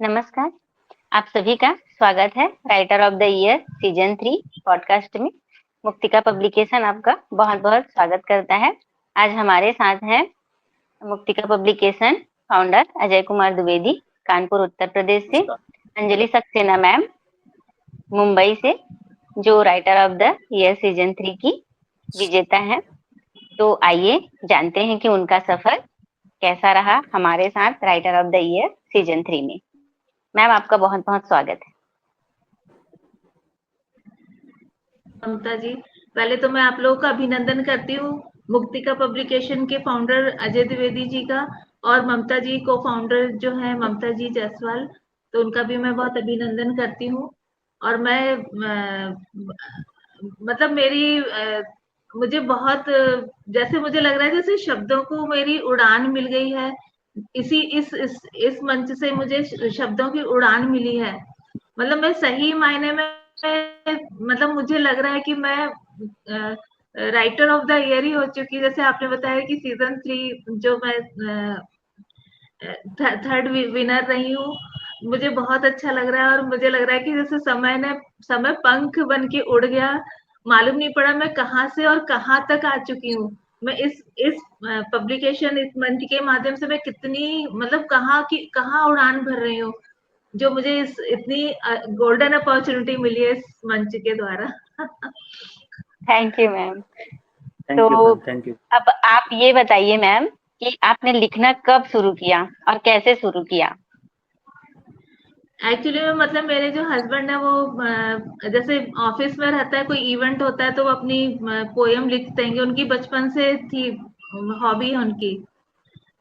नमस्कार, आप सभी का स्वागत है writer of the year season 3 podcast में। मुक्तिका पब्लिकेशन आपका बहुत-बहुत स्वागत करता है। आज हमारे साथ हैं मुक्तिका पब्लिकेशन फाउंडर अजय कुमार द्विवेदी, कानपुर उत्तर प्रदेश से, अंजलि सक्सेना मैम मुंबई से, जो writer of the year season 3 की विजेता है। तो आइए जानते हैं कि उनका सफर कैसा रहा हमारे साथ writer of the year season 3 में। मैम, आपका बहुत-बहुत स्वागत है। ममता जी, पहले तो मैं आप लोगों का अभिनंदन करती हूँ मुक्तिका पब्लिकेशन के फाउंडर अजय द्विवेदी जी का, और ममता जी को फाउंडर जो है ममता जी जायसवाल, तो उनका भी मैं बहुत अभिनंदन करती हूँ। और मैं मतलब मुझे बहुत जैसे मुझे लग रहा है जैसे शब्दों को मेरी उड़ान मिल गई है। इस मंच से मुझे शब्दों की उड़ान मिली है। मतलब मैं सही मायने में मतलब मुझे लग रहा है कि मैं राइटर ऑफ द ईयर ही हो चुकी। जैसे आपने बताया कि सीजन 3 जो मैं थर्ड विनर रही हूँ, मुझे बहुत अच्छा लग रहा है। और मुझे लग रहा है कि जैसे समय पंख बन के उड़ गया, मालूम नहीं पड़ा मैं कहाँ से और कहाँ तक आ चुकी हूँ। मैं इस पब्लिकेशन, इस मंच के माध्यम से मैं कितनी मतलब कहाँ उड़ान भर रही हूँ, जो मुझे इस इतनी गोल्डन अपॉर्चुनिटी मिली है इस मंच के द्वारा। Thank you ma'am. Thank you तो मैम, थैंक यू। अब आप ये बताइए मैम कि आपने लिखना कब शुरू किया और कैसे शुरू किया? एक्चुअली में मतलब मेरे जो हस्बैंड है वो जैसे ऑफिस में रहता है, कोई इवेंट होता है तो वो अपनी पोयम लिखते हैं। उनकी बचपन से थी, हॉबी है उनकी।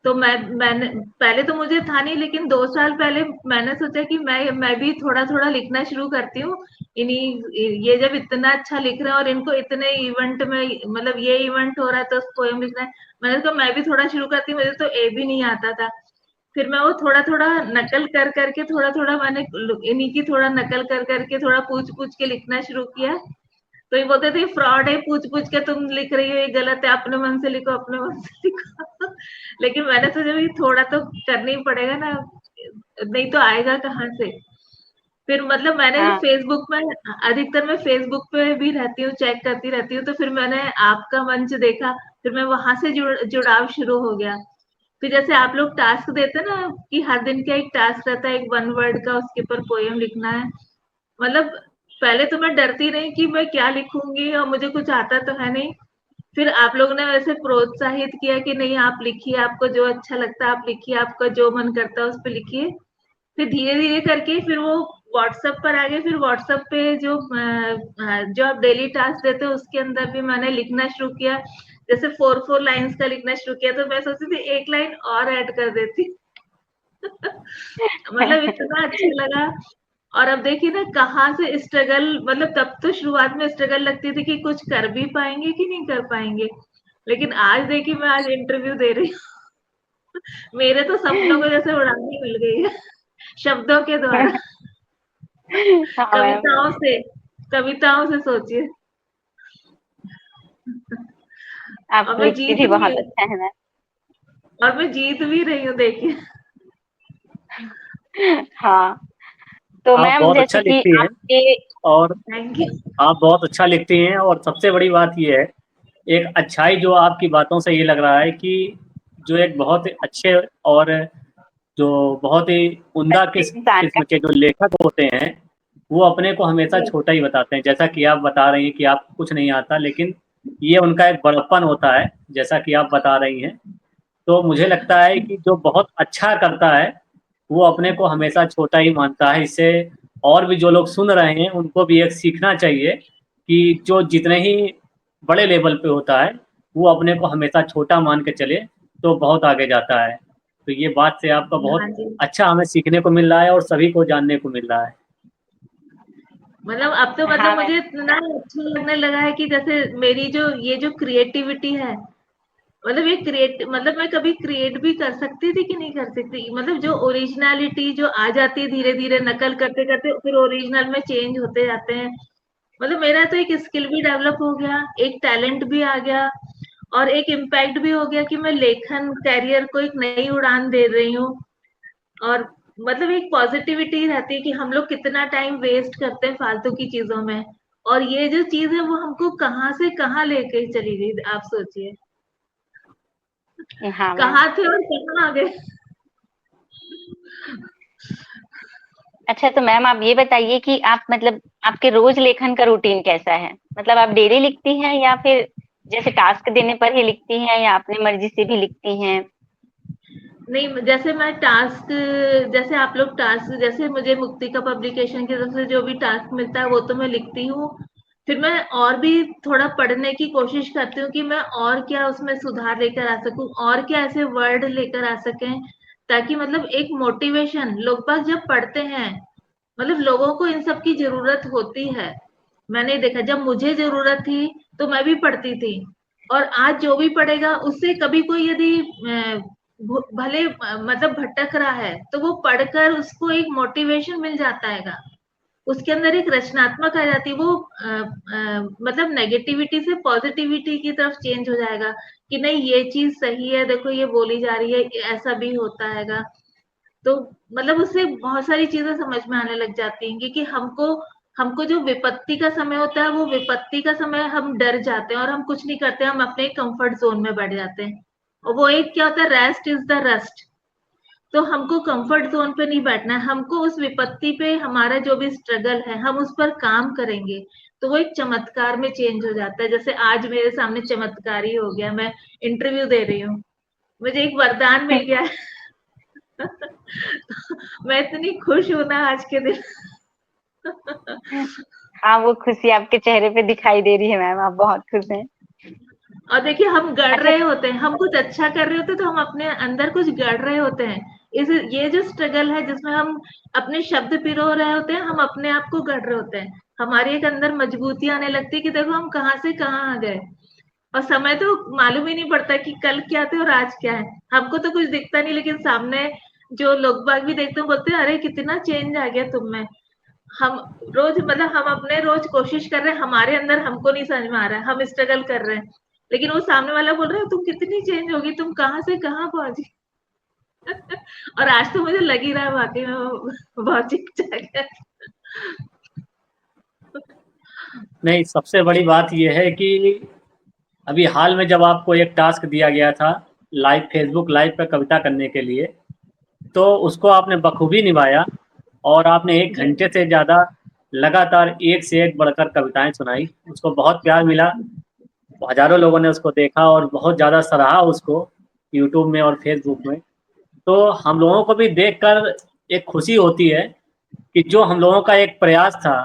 तो मैंने पहले तो मुझे था नहीं, लेकिन 2 साल पहले मैंने सोचा कि मैं भी थोड़ा थोड़ा लिखना शुरू करती हूँ। इन्हीं ये जब इतना अच्छा लिख रहे हैं और इनको इतने इवेंट में, मतलब ये इवेंट हो रहा है तो पोयम लिखना है, मैंने कहा मैं भी थोड़ा शुरू करती हूँ। मुझे तो ए भी नहीं आता था। फिर मैं वो थोड़ा थोड़ा नकल कर करके थोड़ा थोड़ा मैंने इन्हीं की थोड़ा नकल कर करके थोड़ा पूछ पूछ के लिखना शुरू किया। तो ये बोलते थे फ्रॉड है, पूछ पूछ के तुम लिख रही हो, ये गलत है, अपने मन से लिखो, अपने मन से लिखो। लेकिन मैंने सोचा भी थोड़ा तो करना ही पड़ेगा ना, नहीं तो आएगा कहाँ से। फिर मतलब मैंने हाँ। फेसबुक में, अधिकतर मैं फेसबुक पे भी रहती हूँ, चेक करती रहती हूँ। तो फिर मैंने आपका मंच देखा, फिर मैं वहां से जुड़ाव शुरू हो गया। फिर जैसे आप लोग टास्क देते ना कि हर दिन का एक टास्क रहता है, एक 1 वर्ड का, उसके ऊपर पोयम लिखना है। मतलब पहले तो मैं डरती रही कि मैं क्या लिखूंगी और मुझे कुछ आता तो है नहीं। फिर आप लोगों ने वैसे प्रोत्साहित किया कि नहीं आप लिखिए, आपको जो अच्छा लगता है आप लिखिए, आपका जो मन करता है उस पर लिखिए। फिर धीरे धीरे करके फिर वो व्हाट्सएप पर आ गए। फिर व्हाट्सएप पे जो आप डेली टास्क देते हो उसके अंदर भी मैंने लिखना शुरू किया। जैसे 4 4 लाइन्स का लिखना शुरू किया, तो मैं सोचती थी एक लाइन और ऐड कर देती। मतलब इतना अच्छा लगा। और अब देखिए ना कहाँ से स्ट्रगल, मतलब तब तो शुरुआत में स्ट्रगल लगती थी कि कुछ कर भी पाएंगे कि नहीं कर पाएंगे। लेकिन आज देखिए मैं आज इंटरव्यू दे रही हूँ। मेरे तो सपनों को जैसे उड़ानी मिल गई है शब्दों के द्वारा। हाँ मैम, कविताओं से सोचिए। आप और मैं लिखती जीत भी भी बहुत हूँ, अच्छा है और मैं जीत भी रही हूँ देखिए। मैम। हाँ, तो आप मैम बहुत अच्छा जैसे कि लिखती हैं, आपके और थैंक यू। आप बहुत अच्छा लिखती हैं। और सबसे बड़ी बात ये है, एक अच्छाई जो आपकी बातों से ये लग रहा है कि जो एक बहुत ही अच्छे और जो बहुत ही उम्दा अच्छे इंसान का किस्म के जो लेखक होते हैं, वो अपने को हमेशा छोटा ही बताते हैं। जैसा कि आप बता रही हैं कि आपको कुछ नहीं आता, लेकिन ये उनका एक बड़प्पन होता है, जैसा कि आप बता रही हैं। तो मुझे लगता है कि जो बहुत अच्छा करता है वो अपने को हमेशा छोटा ही मानता है। इससे और भी जो लोग सुन रहे हैं उनको भी एक सीखना चाहिए कि जो जितने ही बड़े लेवल पे होता है वो अपने को हमेशा छोटा मान के चले, तो बहुत आगे जाता है। तो ये बात से आपका हाँ बहुत जी। अच्छा हमें सीखने को मिल रहा है और सभी को जानने को मिल रहा है। मतलब अब तो मतलब हाँ मैम। मुझे इतना अच्छा लगने लगा है कि जैसे मेरी जो क्रिएटिविटी है, मतलब ये क्रिएट, मतलब मैं कभी क्रिएट भी कर सकती थी कि नहीं कर सकती। मतलब जो ओरिजिनलिटी जो आ जाती है धीरे धीरे, नकल करते करते फिर ओरिजिनल में चेंज होते जाते हैं। मतलब मेरा तो एक स्किल भी डेवलप हो गया, एक टैलेंट भी आ गया, और एक इम्पैक्ट भी हो गया कि मैं लेखन कैरियर को एक नई उड़ान दे रही हूँ। और मतलब एक पॉजिटिविटी रहती है कि हम लोग कितना टाइम वेस्ट करते हैं फालतू की चीजों में, और ये जो चीज है वो हमको कहाँ से कहाँ लेके चली गई, आप सोचिए। हाँ मैम। कहाँ थे और कहाँ आ गए। अच्छा तो मैम आप ये बताइए कि आप मतलब आपके रोज लेखन का रूटीन कैसा है? मतलब आप डेली लिखती हैं या फिर जैसे टास्क देने पर ही लिखती हैं या अपनी मर्जी से भी लिखती हैं? नहीं, जैसे मैं टास्क, जैसे आप लोग टास्क, जैसे मुझे मुक्तिका पब्लिकेशन की तरफ से जो भी टास्क मिलता है वो तो मैं लिखती हूँ। फिर मैं और भी थोड़ा पढ़ने की कोशिश करती हूँ कि मैं और क्या उसमें सुधार लेकर आ सकूं, और क्या ऐसे वर्ड लेकर आ सकें, ताकि मतलब एक मोटिवेशन, लोग बाग जब पढ़ते हैं, मतलब लोगों को इन सब की जरूरत होती है। मैंने देखा जब मुझे जरूरत थी तो मैं भी पढ़ती थी, और आज जो भी पढ़ेगा उससे कभी कोई यदि भले मतलब भटक रहा है तो वो पढ़कर उसको एक मोटिवेशन मिल जाता है, उसके अंदर एक रचनात्मक आ जाती है, वो मतलब नेगेटिविटी से पॉजिटिविटी की तरफ चेंज हो जाएगा कि नहीं ये चीज सही है, देखो ये बोली जा रही है, ऐसा भी होता हैगा। तो मतलब उससे बहुत सारी चीजें समझ में आने लग जाती हैं, क्योंकि हमको हमको जो विपत्ति का समय होता है वो विपत्ति का समय हम डर जाते हैं और हम कुछ नहीं करते, हम अपने कंफर्ट जोन में बैठ जाते हैं। और वो एक क्या होता है, रेस्ट इज द रस्ट। तो हमको कंफर्ट जोन पे नहीं बैठना है, हमको उस विपत्ति पे हमारा जो भी स्ट्रगल है हम उस पर काम करेंगे, तो वो एक चमत्कार में चेंज हो जाता है। जैसे आज मेरे सामने चमत्कार ही हो गया, मैं इंटरव्यू दे रही हूँ, मुझे एक वरदान मिल गया है। मैं इतनी खुश हूं ना आज के दिन। हाँ वो खुशी आपके चेहरे पे दिखाई दे रही है मैम, आप बहुत खुश हैं। और देखिए हम गढ़ अच्छा। रहे होते हैं, हम कुछ अच्छा कर रहे होते हैं तो हम अपने अंदर कुछ गढ़ रहे होते हैं। इस ये जो स्ट्रगल है जिसमें हम अपने शब्द पिरो रहे होते हैं, हम अपने आप को गढ़ रहे होते हैं, हमारी एक अंदर मजबूती आने लगती है कि देखो हम कहाँ से कहाँ आ गए। और समय तो मालूम ही नहीं पड़ता कि कल क्या थे और आज क्या है, हमको तो कुछ दिखता नहीं, लेकिन सामने जो लोग बाग भी देखते हैं बोलते हैं अरे कितना चेंज आ गया तुम में। हम रोज मतलब हम अपने रोज कोशिश कर रहे हैं, हमारे अंदर हमको नहीं समझ में आ रहा है, हम स्ट्रगल कर रहे हैं, लेकिन वो सामने वाला बोल रहा है तुम कितनी चेंज होगी, तुम कहाँ से कहाँ पहुंची। और आज तो मुझे लग ही रहा है वाकई में वो बहुत चेंज आ गया। नहीं, सबसे बड़ी बात यह है कि अभी हाल में जब आपको एक टास्क दिया गया था लाइव, फेसबुक लाइव पर कविता करने के लिए, तो उसको आपने बखूबी निभाया और आपने एक जी घंटे से ज़्यादा लगातार एक से एक बढ़कर कविताएं सुनाई। उसको बहुत प्यार मिला, हजारों लोगों ने उसको देखा और बहुत ज़्यादा सराहा उसको, यूट्यूब में और फेसबुक में। तो हम लोगों को भी देखकर एक खुशी होती है कि जो हम लोगों का एक प्रयास था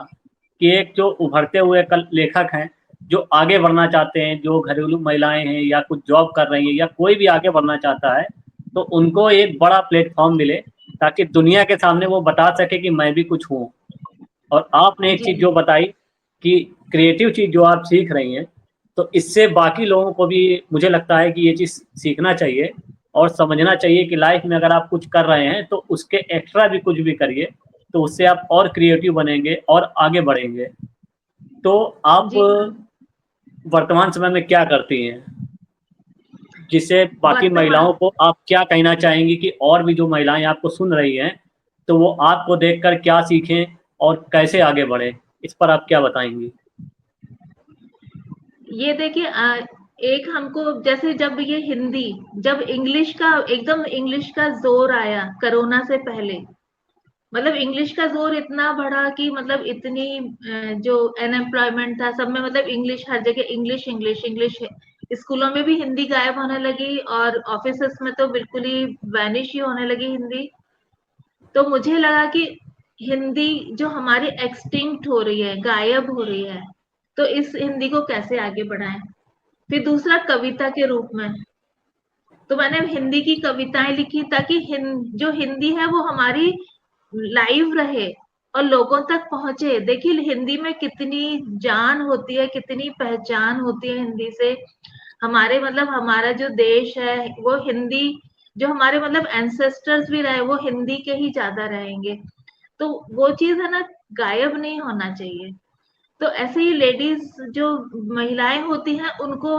कि एक जो उभरते हुए कल लेखक हैं, जो आगे बढ़ना चाहते हैं, जो घरेलू महिलाएं हैं या कुछ जॉब कर रही हैं या कोई भी आगे बढ़ना चाहता है, तो उनको एक बड़ा प्लेटफॉर्म मिले ताकि दुनिया के सामने वो बता सके कि मैं भी कुछ हूँ। और आपने एक जी चीज़ जो बताई कि क्रिएटिव चीज़ जो आप सीख रही हैं, तो इससे बाकी लोगों को भी मुझे लगता है कि ये चीज़ सीखना चाहिए और समझना चाहिए कि लाइफ में अगर आप कुछ कर रहे हैं तो उसके एक्स्ट्रा भी कुछ भी करिए, तो उससे आप और क्रिएटिव बनेंगे और आगे बढ़ेंगे। तो आप जी हाँ। वर्तमान समय में क्या करती हैं, जिससे बाकी वर्तमान, महिलाओं को आप क्या कहना चाहेंगी कि और भी जो महिलाएं आपको सुन रही हैं तो वो आपको देखकर क्या सीखें और कैसे आगे बढ़े, इस पर आप क्या बताएंगी? ये देखिए एक हमको जैसे जब ये हिंदी, जब इंग्लिश का एकदम इंग्लिश का जोर आया कोरोना से पहले, मतलब इंग्लिश का जोर इतना बढ़ा कि मतलब इतनी जो अनएम्प्लॉयमेंट था सब में, मतलब इंग्लिश हर जगह, इंग्लिश इंग्लिश इंग्लिश। स्कूलों में भी हिंदी गायब होने लगी और ऑफिसेस में तो बिल्कुल ही वैनिश ही होने लगी हिंदी। तो मुझे लगा कि हिंदी जो हमारी एक्सटिंक्ट हो रही है, गायब हो रही है, तो इस हिंदी को कैसे आगे बढ़ाएं। फिर दूसरा कविता के रूप में, तो मैंने हिंदी की कविताएं लिखी ताकि जो हिंदी है वो हमारी लाइव रहे और लोगों तक पहुंचे। देखिए हिंदी में कितनी जान होती है, कितनी पहचान होती है हिंदी से। हमारे मतलब हमारा जो देश है वो हिंदी, जो हमारे मतलब एंसेस्टर्स भी रहे वो हिंदी के ही ज्यादा रहेंगे। तो वो चीज है ना, गायब नहीं होना चाहिए। तो ऐसे ही लेडीज जो महिलाएं होती हैं उनको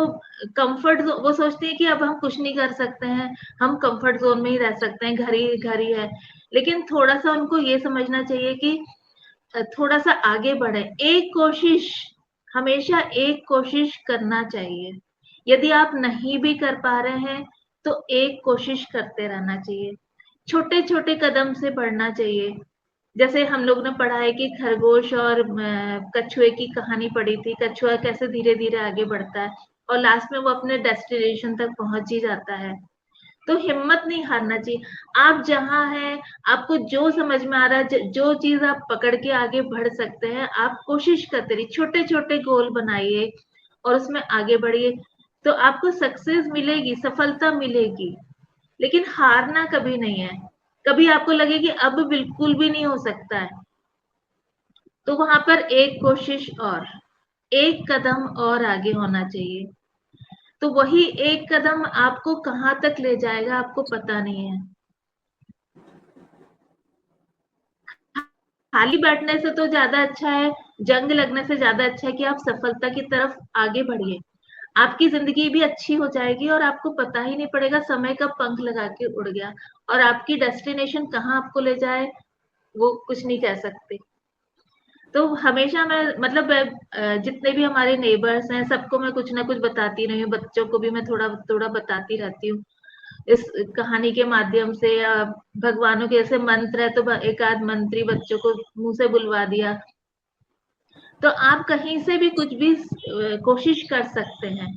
कंफर्ट, वो सोचती है कि अब हम कुछ नहीं कर सकते हैं, हम कंफर्ट जोन में ही रह सकते हैं, घर ही है। लेकिन थोड़ा सा उनको ये समझना चाहिए कि थोड़ा सा आगे बढ़े, एक कोशिश, हमेशा एक कोशिश करना चाहिए। यदि आप नहीं भी कर पा रहे हैं तो एक कोशिश करते रहना चाहिए, छोटे छोटे कदम से बढ़ना चाहिए। जैसे हम लोग ने पढ़ा है कि खरगोश और कछुए की कहानी पढ़ी थी, कछुआ कैसे धीरे धीरे आगे बढ़ता है और लास्ट में वो अपने डेस्टिनेशन तक पहुंच ही जाता है। तो हिम्मत नहीं हारना चाहिए। आप जहां हैं, आपको जो समझ में आ रहा है, जो चीज आप पकड़ के आगे बढ़ सकते हैं, आप कोशिश करते रहिए, छोटे छोटे गोल बनाइए और उसमें आगे बढ़िए, तो आपको सक्सेस मिलेगी, सफलता मिलेगी। लेकिन हारना कभी नहीं है। कभी आपको लगे कि अब बिल्कुल भी नहीं हो सकता है, तो वहां पर एक कोशिश और, एक कदम और आगे होना चाहिए। तो वही एक कदम आपको कहां तक ले जाएगा आपको पता नहीं है। खाली बैठने से तो ज्यादा अच्छा है, जंग लगने से ज्यादा अच्छा है कि आप सफलता की तरफ आगे बढ़िए। आपकी जिंदगी भी अच्छी हो जाएगी और आपको पता ही नहीं पड़ेगा समय कब पंख लगा के उड़ गया, और आपकी डेस्टिनेशन कहाँ आपको ले जाए वो कुछ नहीं कह सकते। तो हमेशा मैं मतलब जितने भी हमारे नेबर्स हैं सबको मैं कुछ ना कुछ बताती रही हूँ, बच्चों को भी मैं थोड़ा थोड़ा बताती रहती हूँ इस कहानी के माध्यम से, या भगवानों के ऐसे मंत्र है तो एक आध मंत्री बच्चों को मुंह से बुलवा दिया। तो आप कहीं से भी कुछ भी कोशिश कर सकते हैं।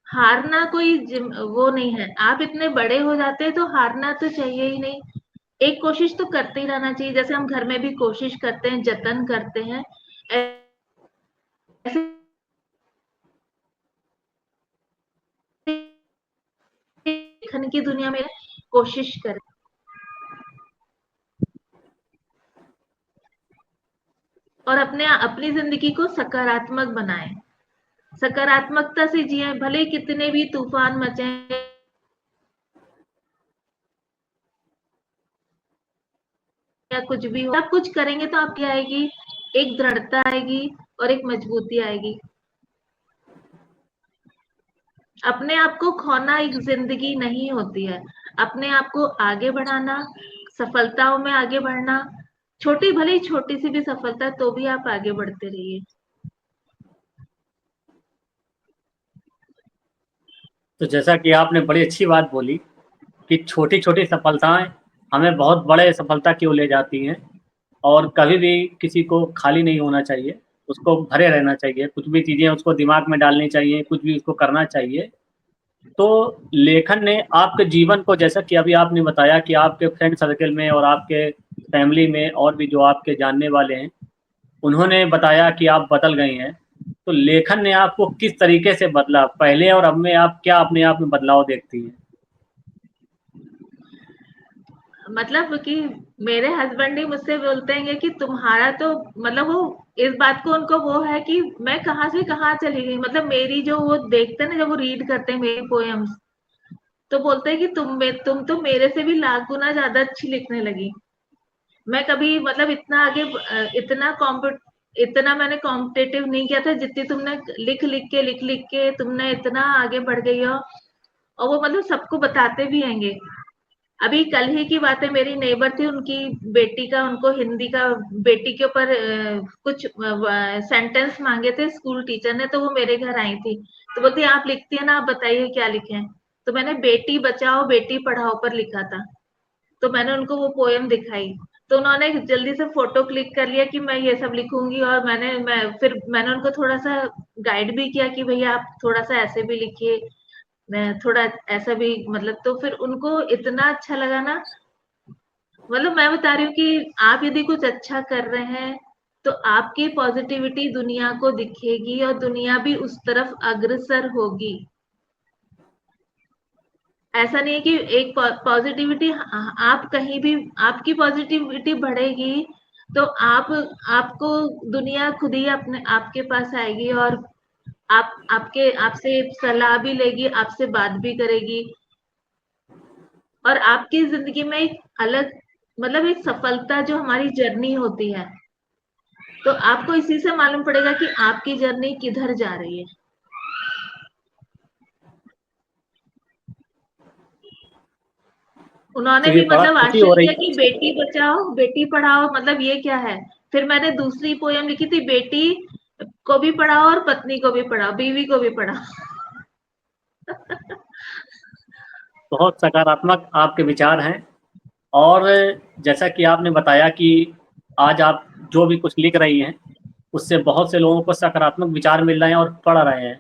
हारना कोई वो नहीं है, आप इतने बड़े हो जाते हैं तो हारना तो चाहिए ही नहीं। एक कोशिश तो करते ही रहना चाहिए, जैसे हम घर में भी कोशिश करते हैं, जतन करते हैं, ऐसे लेखन की दुनिया में कोशिश करें और अपनी जिंदगी को सकारात्मक बनाएं, सकारात्मकता से जिए, भले कितने भी तूफान मचे या कुछ भी हो, आप कुछ करेंगे तो आपकी आएगी, एक दृढ़ता आएगी और एक मजबूती आएगी। अपने आप को खोना एक जिंदगी नहीं होती है, अपने आप को आगे बढ़ाना, सफलताओं में आगे बढ़ना, छोटी भले ही छोटी सी भी सफलता तो भी आप आगे बढ़ते रहिए। तो जैसा कि आपने बड़ी अच्छी बात बोली कि छोटी छोटी सफलताएं हमें बहुत बड़े सफलता की ओर ले जाती हैं, और कभी भी किसी को खाली नहीं होना चाहिए, उसको भरे रहना चाहिए, कुछ भी चीज़ें उसको दिमाग में डालनी चाहिए, कुछ भी उसको करना चाहिए। तो लेखन ने आपके जीवन को, जैसा कि अभी आपने बताया कि आपके फ्रेंड सर्कल में और आपके फैमिली में और भी जो आपके जानने वाले हैं, उन्होंने बताया कि आप बदल गए हैं। तो लेखन ने आपको किस तरीके से बदला, पहले और अब में आप क्या अपने आप में बदलाव देखती हैं? मतलब कि मेरे हस्बैंड ही मुझसे बोलते हैं कि तुम्हारा तो मतलब वो, इस बात को उनको वो है कि मैं कहाँ से कहाँ चली गई, मतलब मेरी जो वो देखते हैं ना, जब वो रीड करते हैं मेरी पोएम्स, तो बोलते हैं कि तुम तो मेरे से भी लाख गुना ज्यादा अच्छी लिखने लगी। मैं कभी मतलब इतना आगे इतना मैंने कॉम्पिटेटिव नहीं किया था जितनी तुमने लिख लिख के तुमने इतना आगे बढ़ गई हो। और वो मतलब सबको बताते भी हैंगे। अभी कल ही की बात है, मेरी नेबर थी, उनकी बेटी का, उनको हिंदी का, बेटी के ऊपर कुछ सेंटेंस मांगे थे स्कूल टीचर ने, तो वो मेरे घर आई थी, तो बोलती आप लिखती है ना, आप बताइए क्या लिखे। तो मैंने बेटी बचाओ बेटी पढ़ाओ पर लिखा था, तो मैंने उनको वो पोएम दिखाई, तो उन्होंने जल्दी से फोटो क्लिक कर लिया कि मैं ये सब लिखूंगी। और फिर मैंने उनको थोड़ा सा गाइड भी किया कि भैया आप थोड़ा सा ऐसे भी लिखिए, मैं थोड़ा ऐसा भी, मतलब तो फिर उनको इतना अच्छा लगा ना। मतलब मैं बता रही हूँ कि आप यदि कुछ अच्छा कर रहे हैं तो आपकी पॉजिटिविटी दुनिया को दिखेगी और दुनिया भी उस तरफ अग्रसर होगी। ऐसा नहीं है कि एक पॉजिटिविटी, आप कहीं भी आपकी पॉजिटिविटी बढ़ेगी तो आपको दुनिया खुद ही अपने आपके पास आएगी, और आपके आपसे सलाह भी लेगी, आपसे बात भी करेगी, और आपकी जिंदगी में एक अलग, मतलब एक सफलता जो हमारी जर्नी होती है, तो आपको इसी से मालूम पड़ेगा कि आपकी जर्नी किधर जा रही है। उन्होंने तो ये भी बड़ा मतलब खुशी हो आश्चर्य रही किया है। कि बेटी बचाओ बेटी पढ़ाओ मतलब ये क्या है। फिर मैंने दूसरी पोयम लिखी थी, बेटी को भी पढ़ाओ और पत्नी को भी पढ़ाओ, बीवी को भी पढ़ाओ। बहुत सकारात्मक आपके विचार हैं। और जैसा कि आपने बताया कि आज आप जो भी कुछ लिख रही हैं उससे बहुत से लोगों को सकारात्मक विचार मिल रहे हैं और पढ़ रहे हैं।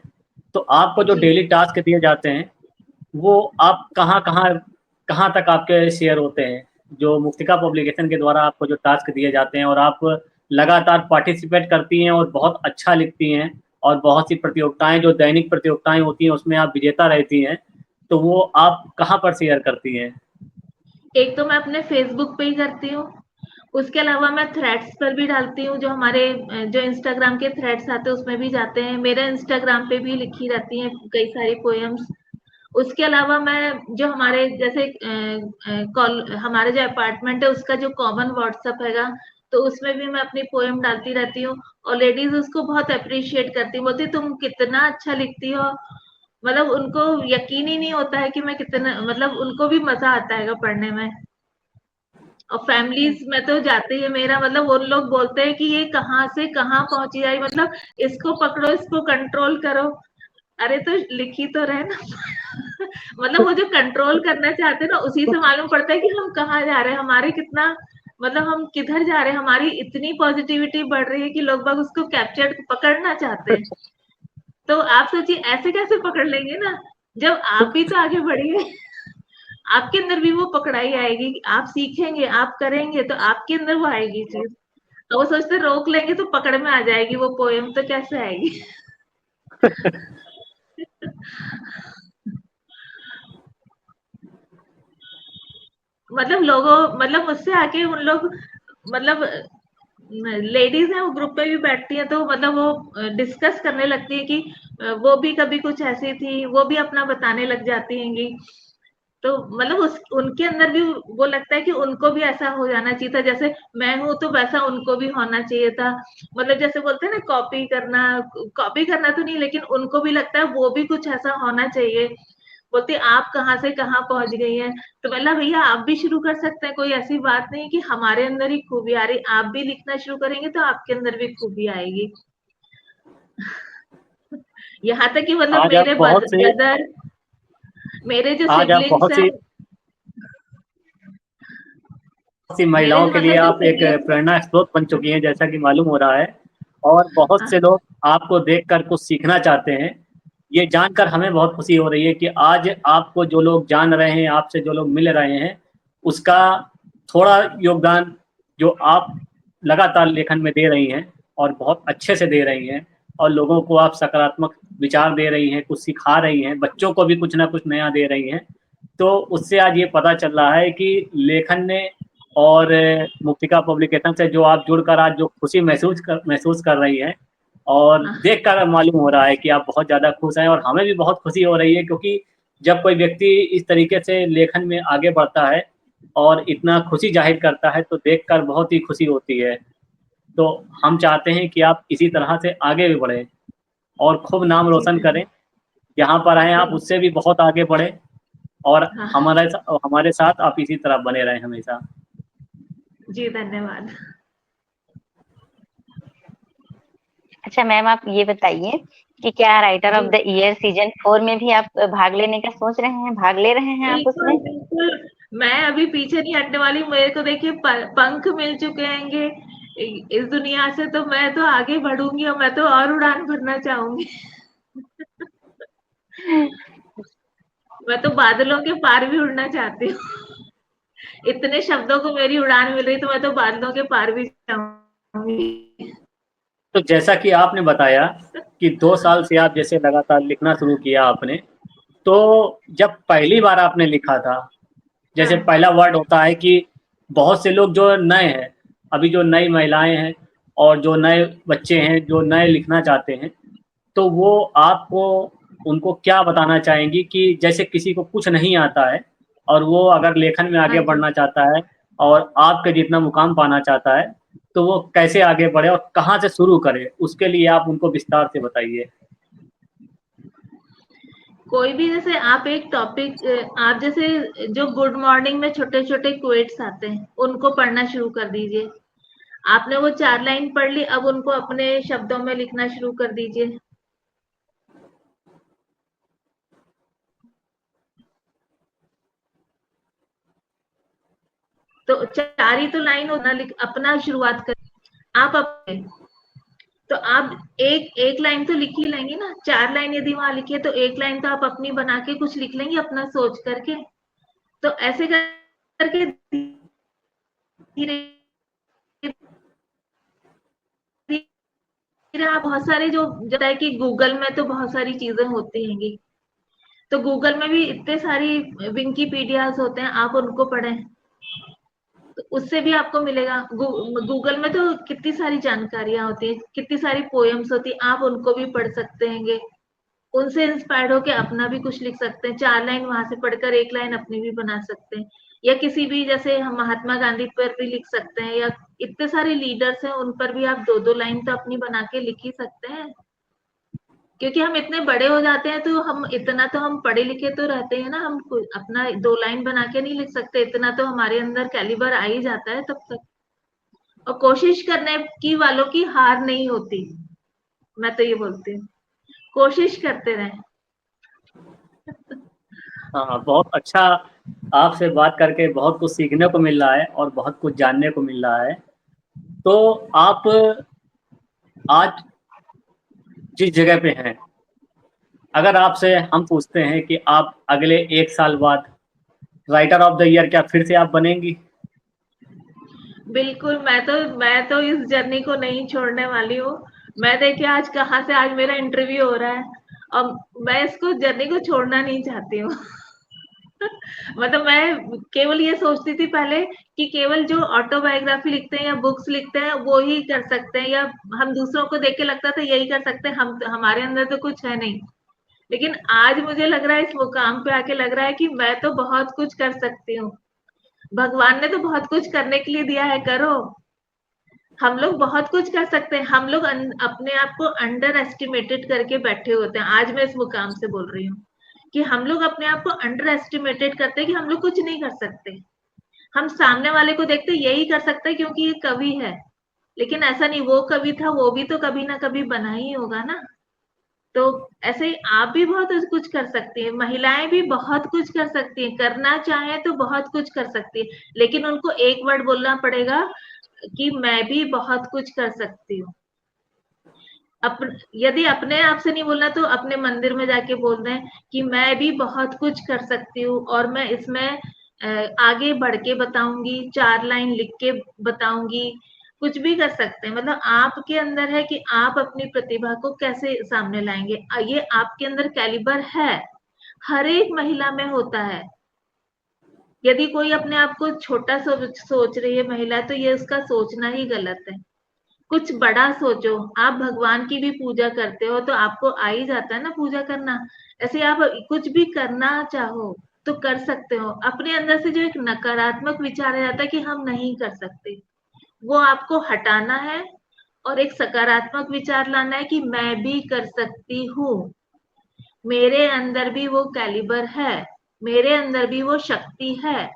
तो आपको जो जी। डेली टास्क दिए जाते हैं वो आप कहाँ कहाँ कहाँ तक आपके शेयर होते हैं, जो मुक्तिका पब्लिकेशन के द्वारा आपको जो टास्क दिए जाते हैं, और आप लगातार पार्टिसिपेट करती हैं और बहुत अच्छा लिखती हैं, और बहुत सी प्रतियोगिताएं जो दैनिक प्रतियोगिताएं होती हैं उसमें आप विजेता रहती हैं, तो वो आप कहाँ पर शेयर करती हैं? एक तो मैं अपने फेसबुक पे ही करती हूँ, उसके अलावा मैं थ्रेड्स पर भी डालती हूँ, जो हमारे जो इंस्टाग्राम के थ्रेड्स आते हैं उसमें भी जाते हैं, मेरे इंस्टाग्राम पे भी लिखी रहती हैं कई सारी पोएम्स। उसके अलावा मैं जो हमारे जैसे हमारे जो अपार्टमेंट है उसका जो कॉमन व्हाट्सएप हैगा, तो उसमें भी मैं अपनी पोएम डालती रहती हूँ, और लेडीज उसको बहुत अप्रिशिएट करती, बोलती तुम कितना अच्छा लिखती हो। मतलब उनको यकीन ही नहीं होता है कि मैं कितना, मतलब उनको भी मजा आता है पढ़ने में। और फैमिलीज में तो जाते ही मेरा मतलब वो लोग बोलते हैं कि ये कहाँ से कहाँ पहुंची आई, मतलब इसको पकड़ो इसको कंट्रोल करो। अरे तो लिखी तो रहे ना। मतलब वो जो कंट्रोल करना चाहते हैं ना, उसी से मालूम पड़ता है कि हम कहाँ जा रहे हैं, हमारे कितना मतलब हम किधर जा रहे हैं, हमारी इतनी पॉजिटिविटी बढ़ रही है कि लोग बाग उसको कैप्चर पकड़ना चाहते हैं। तो आप सोचिए ऐसे कैसे पकड़ लेंगे ना, जब आप भी तो आगे बढ़िए। आपके अंदर भी वो पकड़ाई आएगी कि आप सीखेंगे आप करेंगे तो आपके अंदर वो आएगी चीज। तो वो सोचते रोक लेंगे तो पकड़ में आ जाएगी वो पोयम, तो कैसे आएगी। मतलब लोगों मतलब मुझसे आके उन लोग मतलब लेडीज है वो ग्रुप पे भी बैठती है, तो मतलब वो डिस्कस करने लगती है कि वो भी कभी कुछ ऐसी थी, वो भी अपना बताने लग जाती हैंगी। तो मतलब उस उनके अंदर भी वो लगता है कि उनको भी ऐसा हो जाना चाहिए था, जैसे मैं हूँ तो वैसा उनको भी होना चाहिए था। मतलब जैसे बोलते हैं ना कॉपी करना तो नहीं, लेकिन उनको भी लगता है वो भी कुछ ऐसा होना चाहिए। बोलती आप कहाँ से कहाँ पहुंच गई हैं। तो बोला भैया आप भी शुरू कर सकते हैं, कोई ऐसी बात नहीं कि हमारे अंदर ही खूबी आ रही, आप भी लिखना शुरू करेंगे तो आपके अंदर भी खूबी आएगी। यहाँ तक कि मतलब आज आप मेरे बहुत से ब्रदर, मेरे जो आज आप सिबलिंग्स हैं, बहुत सी मेरे महिलाओं के लिए मतलब जो आप एक सिबलिंग्स हैं। प्रेरणा स्रोत बन चुकी हैं, जैसा कि मालूम हो रहा है। और बहुत से लोग आपको देखकर कुछ सीखना चाहते हैं। ये जानकर हमें बहुत खुशी हो रही है कि आज आपको जो लोग जान रहे हैं, आपसे जो लोग मिल रहे हैं, उसका थोड़ा योगदान जो आप लगातार लेखन में दे रही हैं और बहुत अच्छे से दे रही हैं, और लोगों को आप सकारात्मक विचार दे रही हैं, कुछ सिखा रही हैं, बच्चों को भी कुछ ना कुछ नया दे रही हैं। तो उससे आज ये पता चल रहा है कि लेखन ने और मुक्तिका पब्लिकेशन से जो आप जुड़कर आज जो खुशी महसूस कर रही हैं, और देखकर मालूम हो रहा है कि आप बहुत ज़्यादा खुश हैं, और हमें भी बहुत खुशी हो रही है, क्योंकि जब कोई व्यक्ति इस तरीके से लेखन में आगे बढ़ता है और इतना खुशी जाहिर करता है तो देखकर बहुत ही खुशी होती है। तो हम चाहते हैं कि आप इसी तरह से आगे भी बढ़ें और खूब नाम जी रोशन करें। जहाँ पर आए आप उससे भी बहुत आगे बढ़ें, और हाँ हमारे साथ आप इसी तरह बने रहें हमेशा। जी धन्यवाद। अच्छा मैम, आप ये बताइए कि क्या राइटर जी ऑफ द ईयर सीजन 4 में भी आप भाग लेने का सोच रहे हैं, भाग ले रहे हैं आप बिल्कुल उसमें? बिल्कुल, मैं अभी पीछे नहीं हटने वाली, मेरे को देखिए पंख मिल चुके हैंगे इस दुनिया से, तो मैं तो आगे बढ़ूंगी और मैं तो और उड़ान भरना चाहूंगी। मैं तो बादलों के पार भी उड़ना चाहती हूँ। इतने शब्दों को मेरी उड़ान मिल रही, तो मैं तो बादलों के पार भी जाऊंगी। तो जैसा कि आपने बताया कि 2 साल से आप जैसे लगातार लिखना शुरू किया आपने, तो जब पहली बार आपने लिखा था, जैसे हाँ पहला वर्ड होता है कि बहुत से लोग जो नए हैं, अभी जो नई महिलाएं हैं और जो नए बच्चे हैं जो नए लिखना चाहते हैं, तो वो आपको उनको क्या बताना चाहेंगी कि जैसे किसी को कुछ नहीं आता है और वो अगर लेखन में हाँ आगे जी बढ़ना चाहता है और आपके जितना मुकाम पाना चाहता है, तो वो कैसे आगे बढ़े और कहाँ से शुरू करे, उसके लिए आप उनको विस्तार से बताइए। कोई भी जैसे आप एक टॉपिक, आप जैसे जो गुड मॉर्निंग में छोटे छोटे क्वेट्स आते हैं उनको पढ़ना शुरू कर दीजिए। आपने वो 4 लाइन पढ़ ली, अब उनको अपने शब्दों में लिखना शुरू कर दीजिए। तो 4 ही तो लाइन होना, अपना शुरुआत कर आप अपने, तो आप एक लाइन तो लिख ही लेंगे ना। 4 लाइन यदि वहां लिखी है तो एक लाइन तो आप अपनी बना के कुछ लिख लेंगे अपना सोच करके। तो ऐसे करके धीरे धीरे आप बहुत सारे जो जैसा है कि गूगल में तो बहुत सारी चीजें होती हैंगी, तो गूगल में भी इतने सारी विकिपीडियाज होते हैं, आप उनको पढ़ें तो उससे भी आपको मिलेगा। गूगल में तो कितनी सारी जानकारियां होती है, कितनी सारी पोएम्स होती है, आप उनको भी पढ़ सकते हैं। उनसे इंस्पायर्ड होकर अपना भी कुछ लिख सकते हैं। 4 लाइन वहां से पढ़कर एक लाइन अपनी भी बना सकते हैं, या किसी भी जैसे हम महात्मा गांधी पर भी लिख सकते हैं, या इतने सारे लीडर्स हैं उन पर भी आप 2-2 लाइन तो अपनी बना के लिख ही सकते हैं। क्योंकि हम इतने बड़े हो जाते हैं तो हम इतना तो हम पढ़े लिखे तो रहते हैं ना, हम अपना 2 लाइन बना के नहीं लिख सकते, इतना तो हमारे अंदर कैलिबर आ ही जाता है तब तक। और कोशिश करने की वालों की हार नहीं होती, मैं तो ये बोलती हूँ, कोशिश करते रहें। हाँ, बहुत अच्छा, आपसे बात करके बहुत कुछ सीखने को मिल रहा है और बहुत कुछ जानने को मिल रहा है। तो आप आज जिस जगह पे हैं, अगर आपसे हम पूछते हैं कि आप अगले 1 साल बाद राइटर ऑफ द ईयर, क्या फिर से आप बनेंगी? बिल्कुल, मैं तो इस जर्नी को नहीं छोड़ने वाली हूँ। मैं देखिए आज कहाँ से आज मेरा इंटरव्यू हो रहा है, और मैं इसको जर्नी को छोड़ना नहीं चाहती हूँ। मतलब मैं केवल ये सोचती थी पहले कि केवल जो ऑटोबायोग्राफी लिखते हैं या बुक्स लिखते हैं वो ही कर सकते हैं, या हम दूसरों को देख के लगता था यही कर सकते हैं, हम हमारे अंदर तो कुछ है नहीं। लेकिन आज मुझे लग रहा है, इस मुकाम पे आके लग रहा है कि मैं तो बहुत कुछ कर सकती हूँ। भगवान ने तो बहुत कुछ करने के लिए दिया है, करो। हम लोग बहुत कुछ कर सकते हैं। हम लोग अपने आप को अंडर एस्टिमेटेड करके बैठे होते हैं। आज मैं इस मुकाम से बोल रही हूँ कि हम लोग अपने आप को अंडर एस्टिमेटेड करते हैं कि हम लोग कुछ नहीं कर सकते। हम सामने वाले को देखते यही कर सकते हैं क्योंकि ये कवि है, लेकिन ऐसा नहीं, वो कवि था, वो भी तो कभी ना कभी बना ही होगा ना। तो ऐसे ही आप भी बहुत कुछ कर सकती हैं, महिलाएं भी बहुत कुछ कर सकती हैं, करना चाहे तो बहुत कुछ कर सकती है, लेकिन उनको एक वर्ड बोलना पड़ेगा कि मैं भी बहुत कुछ कर सकती हूँ। यदि अपने आप से नहीं बोलना तो अपने मंदिर में जाके बोल दें कि मैं भी बहुत कुछ कर सकती हूँ, और मैं इसमें आगे बढ़ के बताऊंगी, 4 लाइन लिख के बताऊंगी, कुछ भी कर सकते हैं। मतलब आपके अंदर है कि आप अपनी प्रतिभा को कैसे सामने लाएंगे, ये आपके अंदर कैलिबर है, हर एक महिला में होता है। यदि कोई अपने आप को छोटा सोच रही है महिला, तो ये उसका सोचना ही गलत है। कुछ बड़ा सोचो। आप भगवान की भी पूजा करते हो तो आपको आ ही जाता है ना पूजा करना। ऐसे आप कुछ भी करना चाहो तो कर सकते हो। अपने अंदर से जो एक नकारात्मक विचार आ जाता है कि हम नहीं कर सकते, वो आपको हटाना है, और एक सकारात्मक विचार लाना है कि मैं भी कर सकती हूँ, मेरे अंदर भी वो कैलिबर है, मेरे अंदर भी वो शक्ति है।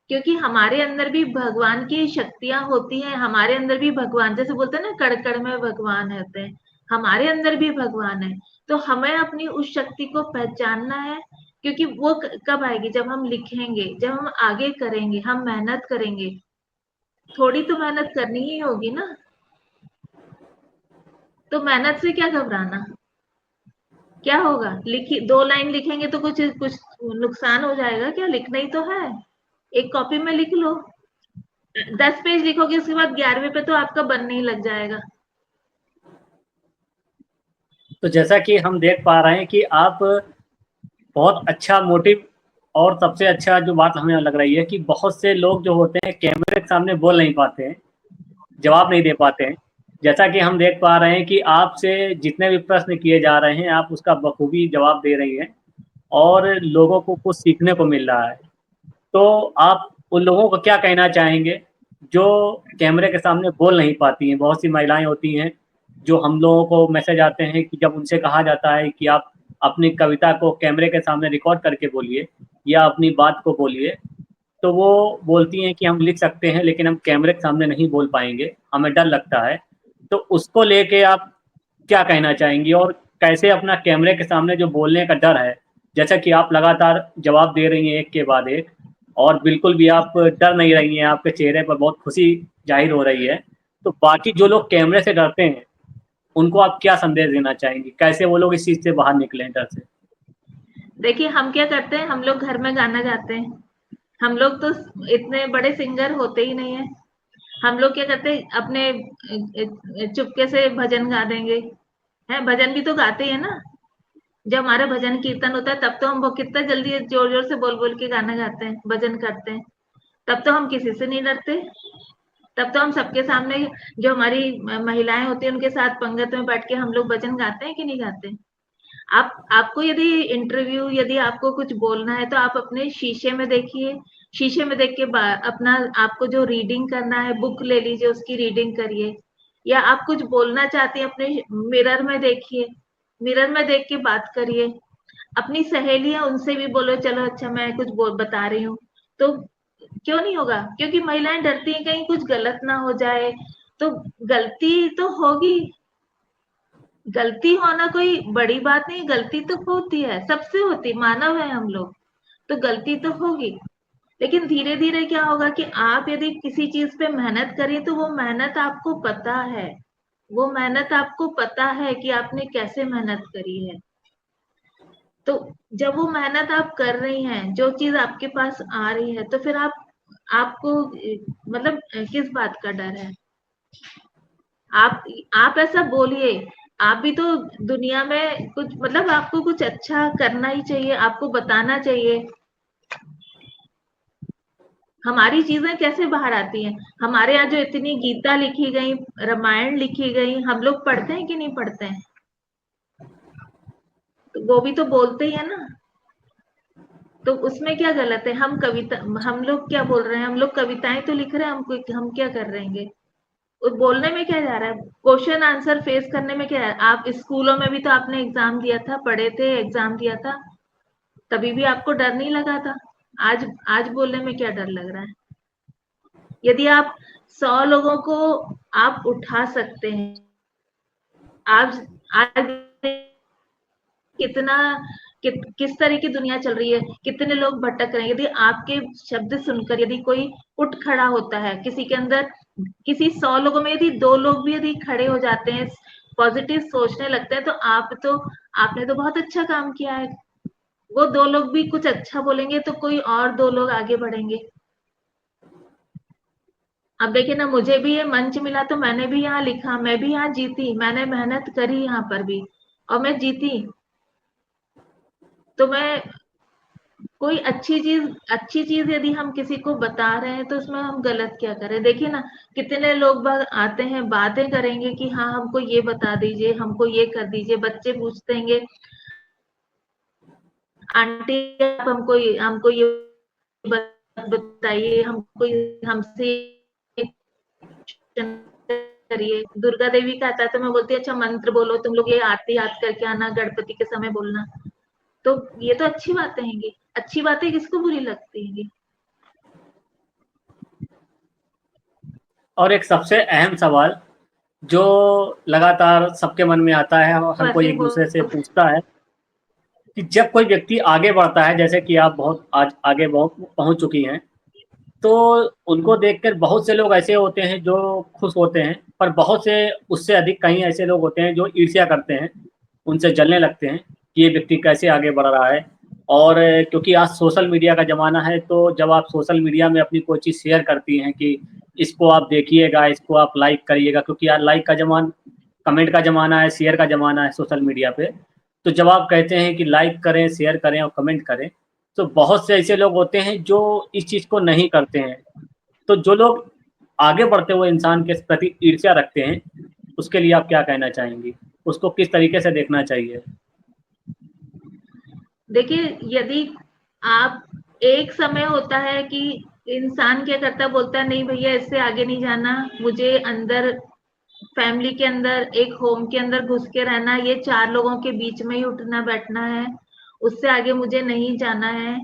क्योंकि हमारे अंदर भी भगवान की शक्तियां होती हैं, हमारे अंदर भी भगवान, जैसे बोलते हैं ना कण कण में भगवान रहते हैं, हमारे अंदर भी भगवान है। तो हमें अपनी उस शक्ति को पहचानना है, क्योंकि वो कब आएगी, जब हम लिखेंगे, जब हम आगे करेंगे, हम मेहनत करेंगे। थोड़ी तो मेहनत करनी ही होगी ना, तो मेहनत से क्या घबराना, क्या होगा, लिखी 2 लाइन लिखेंगे तो कुछ कुछ नुकसान हो जाएगा क्या, लिखना ही तो है। एक कॉपी में लिख लो, 10 पेज लिखोगे उसके बाद 11वें पे तो आपका बनने ही लग जाएगा। तो जैसा कि हम देख पा रहे हैं कि आप बहुत अच्छा मोटिव, और सबसे अच्छा जो बात हमें लग रही है कि बहुत से लोग जो होते हैं कैमरे के सामने बोल नहीं पाते हैं, जवाब नहीं दे पाते हैं। जैसा कि हम देख पा रहे हैं कि आपसे जितने भी प्रश्न किए जा रहे हैं आप उसका बखूबी जवाब दे रही हैं, और लोगों को कुछ सीखने को मिल रहा है। तो आप उन लोगों को क्या कहना चाहेंगे जो कैमरे के सामने बोल नहीं पाती हैं। बहुत सी महिलाएं होती हैं जो हम लोगों को मैसेज आते हैं कि जब उनसे कहा जाता है कि आप अपनी कविता को कैमरे के सामने रिकॉर्ड करके बोलिए या अपनी बात को बोलिए, तो वो बोलती हैं कि हम लिख सकते हैं लेकिन हम कैमरे के सामने नहीं बोल पाएंगे, हमें डर लगता है। तो उसको लेके आप क्या कहना चाहेंगी, और कैसे अपना कैमरे के सामने जो बोलने का डर है, जैसा कि आप लगातार जवाब दे रही हैं एक के बाद एक, और बिल्कुल भी आप डर नहीं रही हैं, आपके चेहरे पर बहुत खुशी जाहिर हो रही है, तो बाकी जो लोग कैमरे से डरते हैं उनको आप क्या संदेश देना चाहेंगी, कैसे वो लोग इस चीज से बाहर निकले डर से? देखिए हम क्या करते हैं, हम लोग घर में गाना गाते हैं। हम लोग तो इतने बड़े सिंगर होते ही नहीं है। हम लोग क्या करते हैं, अपने चुपके से भजन गा देंगे। है, भजन भी तो गाते हैं ना। जब हमारा भजन कीर्तन होता है तब तो हम वो कितना जल्दी जोर जोर से बोल बोल के गाना गाते हैं, भजन करते हैं। तब तो हम किसी से नहीं डरते। तब तो हम सबके सामने, जो हमारी महिलाएं होती हैं उनके साथ पंगत में बैठ के हम लोग भजन गाते हैं कि नहीं गाते? आपको यदि इंटरव्यू, यदि आपको कुछ बोलना है तो आप अपने शीशे में देखिए। शीशे में देख के अपना, आपको जो रीडिंग करना है बुक ले लीजिए, उसकी रीडिंग करिए। या आप कुछ बोलना चाहते हैं, अपने मिरर में देखिए, मिरर में देख के बात करिए। अपनी सहेली है उनसे भी बोलो, चलो अच्छा मैं कुछ बता रही हूँ। तो क्यों नहीं होगा? क्योंकि महिलाएं डरती हैं कहीं कुछ गलत ना हो जाए। तो गलती तो होगी, गलती होना कोई बड़ी बात नहीं। गलती तो होती है, सबसे होती, मानव है हम लोग। तो गलती तो होगी, लेकिन धीरे धीरे क्या होगा कि आप यदि किसी चीज पे मेहनत करें तो वो मेहनत आपको पता है। वो मेहनत आपको पता है कि आपने कैसे मेहनत करी है। तो जब वो मेहनत आप कर रही हैं, जो चीज आपके पास आ रही है, तो फिर आपको मतलब किस बात का डर है? आप आप ऐसा बोलिए। आप भी तो दुनिया में कुछ, मतलब आपको कुछ अच्छा करना ही चाहिए, आपको बताना चाहिए। हमारी चीजें कैसे बाहर आती हैं? हमारे यहाँ जो इतनी गीता लिखी गई, रामायण लिखी गई, हम लोग पढ़ते हैं कि नहीं पढ़ते हैं? तो वो भी तो बोलते ही है ना। तो उसमें क्या गलत है? हम लोग क्या बोल रहे हैं? हम लोग कविताएं तो लिख रहे हैं, हम क्या कर रहेंगे? बोलने में क्या जा रहा है? क्वेश्चन आंसर फेस करने में क्या है? आप स्कूलों में भी तो आपने एग्जाम दिया था, पढ़े थे, एग्जाम दिया था, तभी भी आपको डर नहीं लगा था। आज आज बोलने में क्या डर लग रहा है? यदि आप 100 लोगों को आप उठा सकते हैं, आज आज कितना किस तरह की दुनिया चल रही है, कितने लोग भटक रहे हैं। यदि आपके शब्द सुनकर यदि कोई उठ खड़ा होता है, किसी के अंदर, किसी 100 लोगों में यदि 2 लोग भी यदि खड़े हो जाते हैं, पॉजिटिव सोचने लगते हैं, तो आपने तो बहुत अच्छा काम किया है। वो 2 लोग भी कुछ अच्छा बोलेंगे तो कोई और 2 लोग आगे बढ़ेंगे। अब देखिए ना, मुझे भी ये मंच मिला तो मैंने भी यहाँ लिखा, मैं भी यहाँ जीती, मैंने मेहनत करी यहाँ पर भी और मैं जीती। तो मैं, कोई अच्छी चीज यदि हम किसी को बता रहे हैं तो उसमें हम गलत क्या करें? देखिए ना, कितने लोग आते हैं, बातें करेंगे कि हाँ हमको ये बता दीजिए, हमको ये कर दीजिए। बच्चे पूछते हैं, आंटी आप हमको ये बताइए, हमको हमसे करिए। दुर्गा देवी का आता है तो मैं बोलती अच्छा मंत्र बोलो, तुम लोग ये आरती याद करके आना, गणपति के समय बोलना। तो ये तो अच्छी बातें हैंगी। अच्छी बातें किसको बुरी लगती हैंगी? और एक सबसे अहम सवाल जो लगातार सबके मन में आता है और हर वैसे कोई ही एक दूसरे से बोल। पूछता है कि जब कोई व्यक्ति आगे बढ़ता है, जैसे कि आप बहुत आज आगे बहुत पहुंच चुकी हैं, तो उनको देखकर बहुत से लोग ऐसे होते हैं जो खुश होते हैं, पर बहुत से उससे अधिक कहीं ऐसे लोग होते हैं जो ईर्ष्या करते हैं, उनसे जलने लगते हैं कि ये व्यक्ति कैसे आगे बढ़ रहा है। और क्योंकि आज सोशल मीडिया का ज़माना है, तो जब आप सोशल मीडिया में अपनी कोई चीज़ शेयर करती हैं कि इसको आप देखिएगा, इसको आप लाइक करिएगा, क्योंकि आज लाइक का ज़माना, कमेंट का ज़माना है, शेयर का ज़माना है सोशल मीडिया पे। तो जब आप कहते हैं कि लाइक करें, शेयर करें और कमेंट करें, तो बहुत से ऐसे लोग होते हैं जो इस चीज़ को नहीं करते हैं। तो जो लोग आगे बढ़ते हुए इंसान के प्रति ईर्ष्या रखते हैं, उसके लिए आप क्या कहना चाहेंगी? उसको किस तरीके से देखना चाहिए? देखिए, यदि आप, एक समय होता है कि इंसान क्या करता है, बोलता है नहीं भैया इससे आगे नहीं जाना, मुझे अंदर फैमिली के अंदर एक होम के अंदर घुस के रहना, ये 4 लोगों के बीच में ही उठना बैठना है, उससे आगे मुझे नहीं जाना है।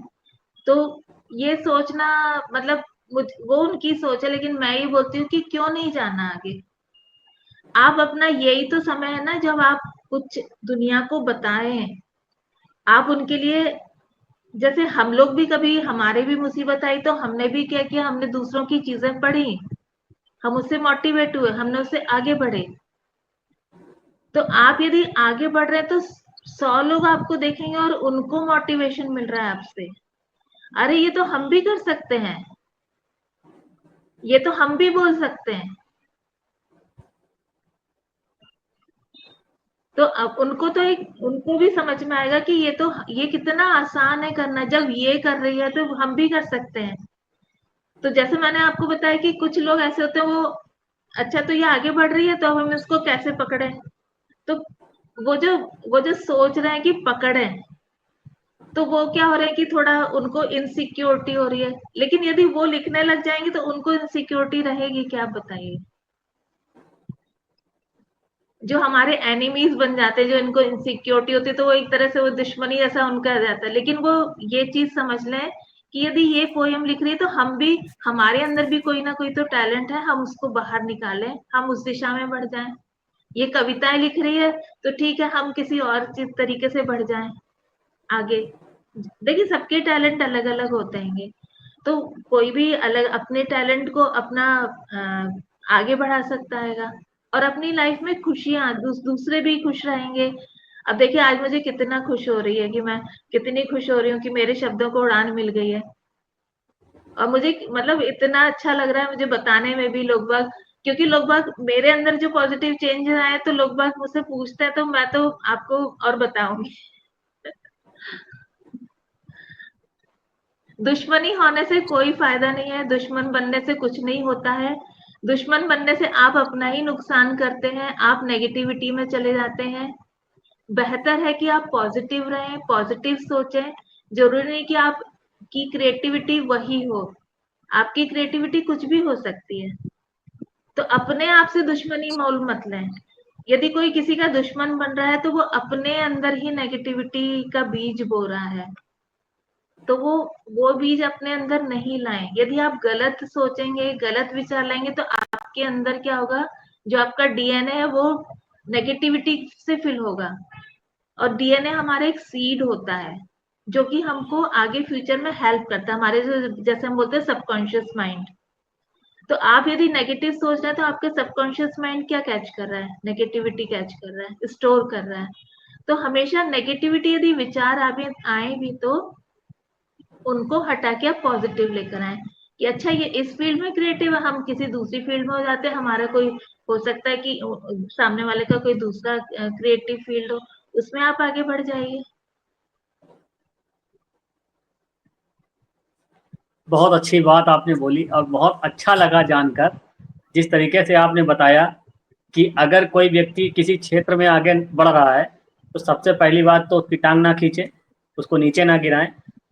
तो ये सोचना मतलब वो उनकी सोच है, लेकिन मैं ये बोलती हूँ कि क्यों नहीं जाना आगे। आप अपना यही तो समय है ना जब आप कुछ दुनिया को बताएं, आप उनके लिए, जैसे हम लोग भी कभी हमारे भी मुसीबत आई तो हमने भी क्या किया, हमने दूसरों की चीजें पढ़ी, हम उससे मोटिवेट हुए, हमने उससे आगे बढ़े। तो आप यदि आगे बढ़ रहे हैं तो 100 लोग आपको देखेंगे और उनको मोटिवेशन मिल रहा है आपसे, अरे ये तो हम भी कर सकते हैं, ये तो हम भी बोल सकते हैं। तो अब उनको तो एक उनको भी समझ में आएगा कि ये कितना आसान है करना, जब ये कर रही है तो हम भी कर सकते हैं। तो जैसे मैंने आपको बताया कि कुछ लोग ऐसे होते हैं, वो अच्छा तो ये आगे बढ़ रही है तो अब हम इसको कैसे पकड़े, तो वो जो वो जो सोच रहे हैं कि पकड़े, तो वो क्या हो रहा है कि थोड़ा उनको इनसिक्योरिटी हो रही है। लेकिन यदि वो लिखने लग जाएंगे तो उनको इनसिक्योरिटी रहेगी क्या, आप बताइए। जो हमारे एनिमीज बन जाते हैं, जो इनको इनसिक्योरिटी होती है, तो वो एक तरह से वो दुश्मनी जैसा उनका आ जाता है। लेकिन वो ये चीज समझ लें कि यदि ये पोयम लिख रही है तो हम भी, हमारे अंदर भी कोई ना कोई तो टैलेंट है, हम उसको बाहर निकालें, हम उस दिशा में बढ़ जाएं। ये कविताएं लिख रही है तो ठीक है, हम किसी और चीज तरीके से बढ़ जाएं आगे। देखिए सबके टैलेंट अलग अलग होते हैं, तो कोई भी अलग अपने टैलेंट को अपना आगे बढ़ा सकता है और अपनी लाइफ में खुशियां दूसरे भी खुश रहेंगे। अब देखिए आज मुझे कितना खुश हो रही है कि मैं कितनी खुश हो रही हूँ कि मेरे शब्दों को उड़ान मिल गई है। और मुझे मतलब इतना अच्छा लग रहा है मुझे बताने में भी, लोग बाग, क्योंकि लोग बाग मेरे अंदर जो पॉजिटिव चेंज आए तो लोग बाग मुझसे पूछते हैं, तो मैं तो आपको और बताऊंगी। दुश्मनी होने से कोई फायदा नहीं है, दुश्मन बनने से कुछ नहीं होता है। दुश्मन बनने से आप अपना ही नुकसान करते हैं, आप नेगेटिविटी में चले जाते हैं। बेहतर है कि आप पॉजिटिव रहें, पॉजिटिव सोचें। जरूरी नहीं कि आप की क्रिएटिविटी वही हो, आपकी क्रिएटिविटी कुछ भी हो सकती है। तो अपने आप से दुश्मनी मोल मत लें। यदि कोई किसी का दुश्मन बन रहा है तो वो अपने अंदर ही नेगेटिविटी का बीज बो रहा है, तो वो बीज अपने अंदर नहीं लाएं। यदि आप गलत सोचेंगे, गलत विचार लाएंगे, तो आपके अंदर क्या होगा, जो आपका डीएनए है वो नेगेटिविटी से फिल होगा। और डीएनए हमारा एक सीड होता है जो कि हमको आगे फ्यूचर में हेल्प करता है, हमारे जो जैसे हम बोलते हैं सबकॉन्शियस माइंड। तो आप यदि नेगेटिव सोच रहे हैं तो आपके सबकॉन्शियस माइंड क्या कैच कर रहा है, नेगेटिविटी कैच कर रहा है, स्टोर कर रहा है। तो हमेशा नेगेटिविटी यदि विचार आए भी तो उनको हटा के आप पॉजिटिव लेकर आए कि अच्छा ये इस फील्ड में क्रिएटिव है, हम किसी दूसरी फील्ड में हो जाते हैं, हमारा कोई हो सकता है कि सामने वाले का कोई दूसरा क्रिएटिव फील्ड हो, उसमें आप आगे बढ़ जाइए। बहुत अच्छी बात आपने बोली और बहुत अच्छा लगा जानकर, जिस तरीके से आपने बताया कि अगर कोई व्यक्ति किसी क्षेत्र में आगे बढ़ रहा है तो सबसे पहली बात तो उसकी टांग ना खींचे, उसको नीचे ना गिराएं।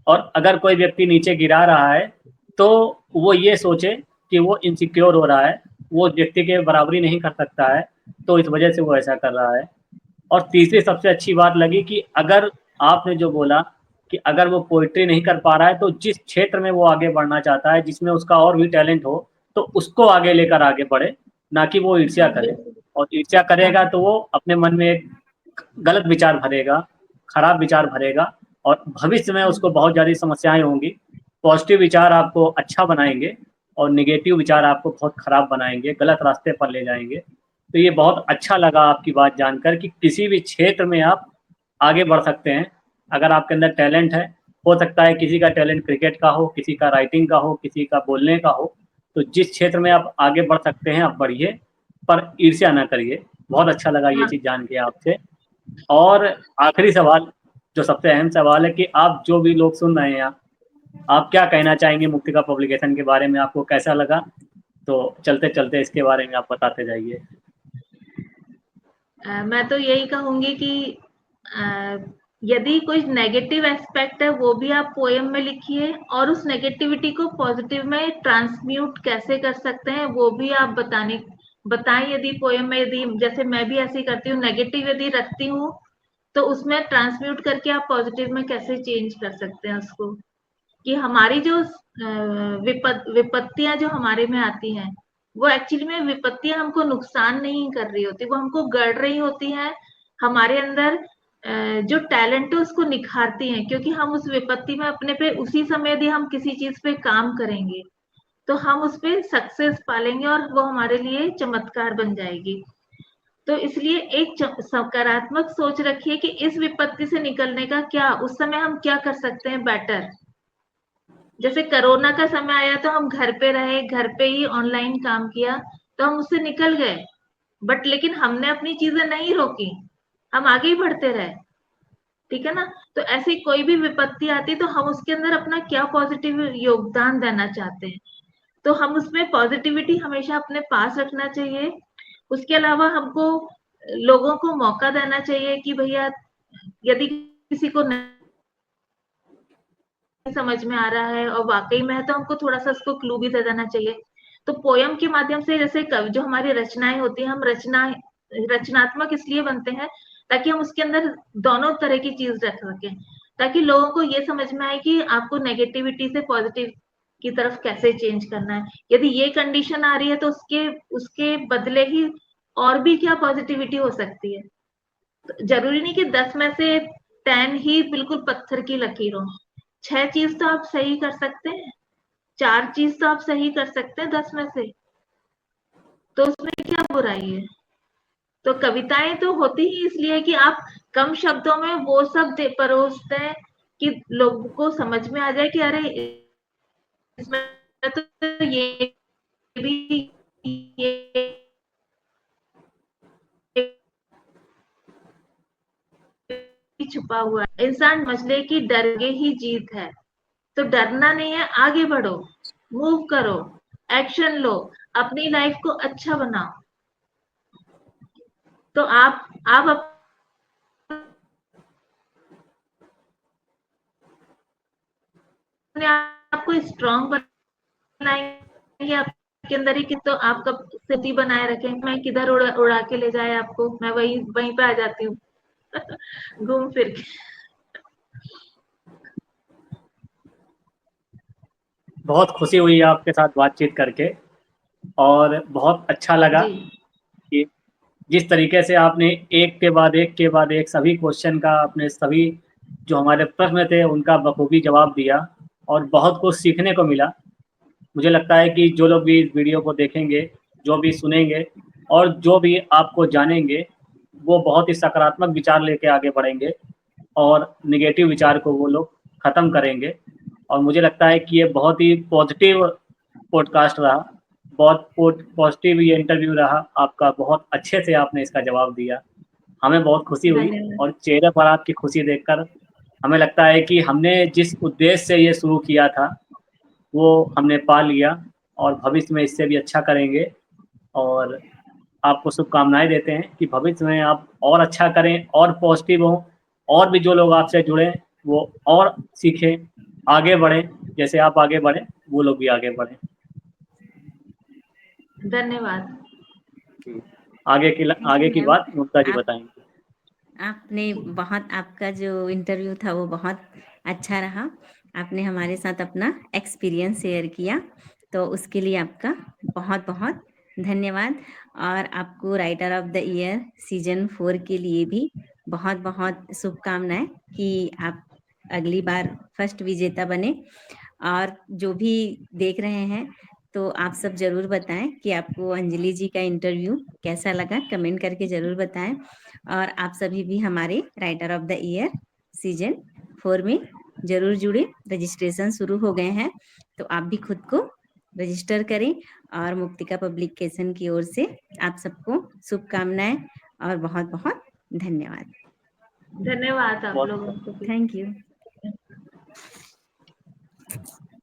और अगर कोई व्यक्ति नीचे गिरा रहा है तो वो ये सोचे कि वो इनसिक्योर हो रहा है, वो व्यक्ति के बराबरी नहीं कर सकता है, तो इस वजह से वो ऐसा कर रहा है। और तीसरी सबसे अच्छी बात लगी कि अगर आपने जो बोला कि अगर वो पोइट्री नहीं कर पा रहा है तो जिस क्षेत्र में वो आगे बढ़ना चाहता है, जिसमें उसका और भी टैलेंट हो, तो उसको आगे लेकर आगे बढ़े, ना कि वो ईर्ष्या हाँ करे। बिल्कुल। और ईर्ष्या हाँ करेगा तो वो अपने मन में एक गलत विचार भरेगा, खराब विचार भरेगा, और भविष्य में उसको बहुत ज़्यादा समस्याएं होंगी। पॉजिटिव विचार आपको अच्छा बनाएंगे और निगेटिव विचार आपको बहुत खराब बनाएंगे, गलत रास्ते पर ले जाएंगे। तो ये बहुत अच्छा लगा आपकी बात जानकर कि किसी भी क्षेत्र में आप आगे बढ़ सकते हैं अगर आपके अंदर टैलेंट है। हो सकता है किसी का टैलेंट क्रिकेट का हो, किसी का राइटिंग का हो, किसी का बोलने का हो। तो जिस क्षेत्र में आप आगे बढ़ सकते हैं आप बढ़िए, पर ईर्ष्या ना करिए। बहुत अच्छा लगा ये हाँ। चीज़ जान के आपसे। और आखिरी सवाल, जो सबसे अहम सवाल है कि आप जो भी लोग सुन रहे हैं, आप क्या कहना चाहेंगे मुक्तिका पब्लिकेशन के बारे में, आपको कैसा लगा? तो चलते चलते इसके बारे में आप बताते जाइए। मैं तो यही कहूंगी कि अ, यदि कोई नेगेटिव एस्पेक्ट है वो भी आप पोएम में लिखिए, और उस नेगेटिविटी को पॉजिटिव में ट्रांसम्यूट कैसे कर सकते हैं वो भी आप बताएं। यदि पोएम में, यदि जैसे मैं भी ऐसे ही करती हूँ, नेगेटिव यदि रखती हूँ तो उसमें ट्रांसम्यूट करके आप पॉजिटिव में कैसे चेंज कर सकते हैं उसको, कि हमारी जो विपत्तियां जो हमारे में आती हैं वो एक्चुअली में विपत्तियां हमको नुकसान नहीं कर रही होती, वो हमको गढ़ रही होती हैं, हमारे अंदर जो टैलेंट है उसको निखारती हैं, क्योंकि हम उस विपत्ति में अपने पे उसी समय यदि हम किसी चीज पे काम करेंगे तो हम उस पे सक्सेस पालेंगे और वो हमारे लिए चमत्कार बन जाएगी। तो इसलिए एक सकारात्मक सोच रखिए कि इस विपत्ति से निकलने का क्या, उस समय हम क्या कर सकते हैं बेटर। जैसे कोरोना का समय आया तो हम घर पे रहे, घर पे ही ऑनलाइन काम किया, तो हम उससे निकल गए, बट लेकिन हमने अपनी चीजें नहीं रोकी, हम आगे ही बढ़ते रहे, ठीक है ना। तो ऐसी कोई भी विपत्ति आती तो हम उसके अंदर अपना क्या पॉजिटिव योगदान देना चाहते हैं, तो हम उसमें पॉजिटिविटी हमेशा अपने पास रखना चाहिए। उसके अलावा हमको लोगों को मौका देना चाहिए कि भैया यदि किसी को नहीं समझ में आ रहा है और वाकई में है तो हमको थोड़ा सा उसको क्लू भी दे देना चाहिए। तो पोयम के माध्यम से, जैसे जो हमारी रचनाएं होती हैं, हम रचनात्मक इसलिए बनते हैं ताकि हम उसके अंदर दोनों तरह की चीज रख सकें, ताकि लोगों को ये समझ में आए कि आपको नेगेटिविटी से पॉजिटिव की तरफ कैसे चेंज करना है। यदि ये कंडीशन आ रही है तो उसके उसके बदले ही और भी क्या पॉजिटिविटी हो सकती है। तो जरूरी नहीं कि 10 में से 10 ही बिल्कुल पत्थर की लकीर हो। 6 चीज तो आप सही कर सकते हैं, 4 चीज तो आप सही कर सकते हैं 10 में से, तो उसमें क्या बुराई है। तो कविताएं तो होती ही इसलिए कि आप कम शब्दों में वो सब परोसते हैं कि लोगों को समझ में आ जाए कि अरे इसमें तो ये भी ये छुपा हुआ है। इंसान मसले की डर के ही जीत है, तो डरना नहीं है, आगे बढ़ो, मूव करो, एक्शन लो, अपनी लाइफ को अच्छा बनाओ। तो आप अपने आप को स्ट्रांग बनाएंगे आपके अंदर ही कि, तो आपका स्थिति बनाए रखें। मैं किधर उड़ा के ले जाए आपको, मैं वहीं पे आ जाती हूँ घूम फिर के। बहुत खुशी हुई आपके साथ बातचीत करके, और बहुत अच्छा लगा जी कि जिस तरीके से आपने एक के बाद एक के बाद एक सभी क्वेश्चन का, अपने सभी जो हमारे प्रश्न थे उनका बखूबी जवाब दिया, और बहुत कुछ सीखने को मिला। मुझे लगता है कि जो लोग भी इस वीडियो को देखेंगे, जो भी सुनेंगे और जो भी आपको जानेंगे, वो बहुत ही सकारात्मक विचार लेके आगे बढ़ेंगे और निगेटिव विचार को वो लोग ख़त्म करेंगे। और मुझे लगता है कि ये बहुत ही पॉजिटिव पॉडकास्ट रहा, बहुत पॉजिटिव ये इंटरव्यू रहा आपका। बहुत अच्छे से आपने इसका जवाब दिया, हमें बहुत खुशी हुई, धन्यवाद। और चेहरे पर आपकी खुशी देखकर हमें लगता है कि हमने जिस उद्देश्य से ये शुरू किया था वो हमने पा लिया, और भविष्य में इससे भी अच्छा करेंगे। और आपको शुभकामनाएं देते हैं कि भविष्य में आप और अच्छा करें और पॉजिटिव हों, और भी जो लोग आपसे जुड़ें वो और सीखें, आगे बढ़ें, जैसे आप आगे बढ़ें वो लोग भी आगे बढ़ें। धन्यवाद। थैंक यू आगे की मैम। बात मुक्ता जी आप बताएंगे। आपने बहुत, आपका जो इंटरव्यू था वो बहुत अच्छा रहा। आपने हमारे साथ अपना एक्सपीरियंस शेयर किया, तो उसके लिए आपका बहुत बहुत धन्यवाद। और आपको writer of the year season 4 के लिए भी बहुत बहुत शुभकामनाएं कि आप अगली बार फर्स्ट विजेता बने। और जो भी देख रहे हैं तो आप सब ज़रूर बताएं कि आपको अंजलि जी का इंटरव्यू कैसा लगा, कमेंट करके ज़रूर बताएं। और आप सभी भी हमारे writer of the year season 4 में ज़रूर जुड़े। रजिस्ट्रेशन शुरू हो गए हैं, तो आप भी खुद को रजिस्टर करें। और मुक्तिका पब्लिकेशन की ओर से आप सबको शुभकामनाएं और बहुत बहुत धन्यवाद। धन्यवाद आप बहुत लोगों को भी। Thank you.